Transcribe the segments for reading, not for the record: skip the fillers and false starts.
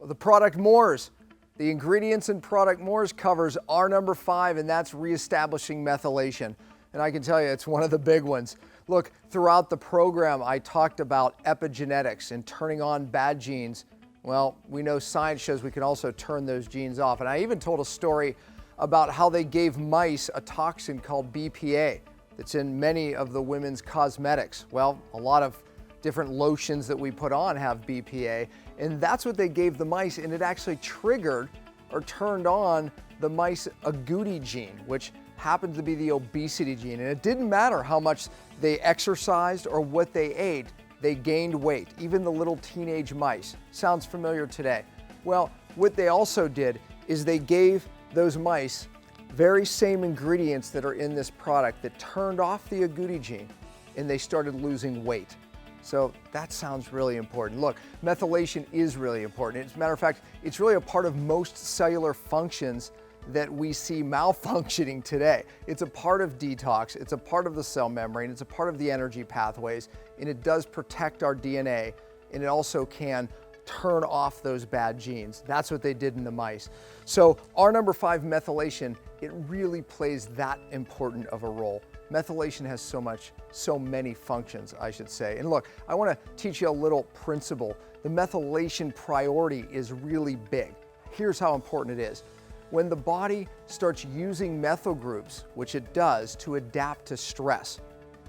The product MORS. The ingredients in product MORS covers our number 5, and that's reestablishing methylation. And I can tell you, it's one of the big ones. Look, throughout the program, I talked about epigenetics and turning on bad genes. Well, we know science shows we can also turn those genes off. And I even told a story about how they gave mice a toxin called BPA that's in many of the women's cosmetics. Well, a lot of different lotions that we put on have BPA, and that's what they gave the mice, and it actually triggered or turned on the mice agouti gene, which happens to be the obesity gene. And it didn't matter how much they exercised or what they ate, they gained weight, even the little teenage mice. Sounds familiar today. Well, what they also did is they gave those mice very same ingredients that are in this product that turned off the agouti gene, and they started losing weight. So that sounds really important. Look, methylation is really important. As a matter of fact, it's really a part of most cellular functions that we see malfunctioning today. It's a part of detox, it's a part of the cell membrane, it's a part of the energy pathways, and it does protect our DNA, and it also can turn off those bad genes. That's what they did in the mice. So our number 5, methylation, it really plays that important of a role. Methylation has so many functions, I should say. And look, I want to teach you a little principle. The methylation priority is really big. Here's how important it is. When the body starts using methyl groups, which it does to adapt to stress,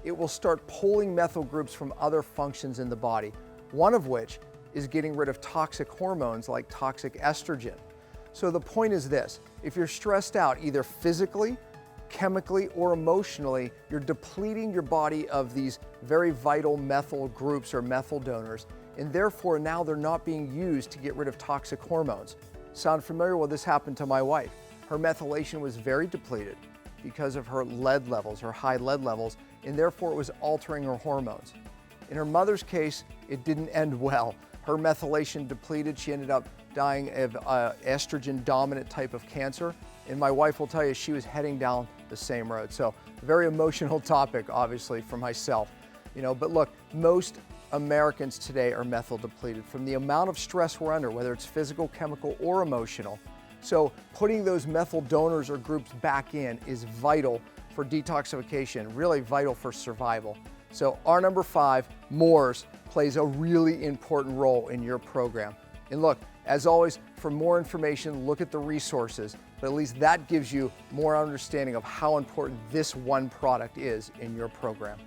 it will start pulling methyl groups from other functions in the body, one of which is getting rid of toxic hormones like toxic estrogen. So the point is this: if you're stressed out, either physically, chemically, or emotionally, you're depleting your body of these very vital methyl groups or methyl donors, and therefore now they're not being used to get rid of toxic hormones. Sound familiar? Well, this happened to my wife. Her methylation was very depleted because of her lead levels, her high lead levels, and therefore it was altering her hormones. In her mother's case, it didn't end well. Her methylation depleted. She ended up dying of estrogen dominant type of cancer. And my wife will tell you she was heading down the same road. So very emotional topic, obviously, for myself. But look, most Americans today are methyl depleted from the amount of stress we're under, whether it's physical, chemical, or emotional. So putting those methyl donors or groups back in is vital for detoxification, really vital for survival. So our number 5, MORS, plays a really important role in your program. And look, as always, for more information, look at the resources, but at least that gives you more understanding of how important this one product is in your program.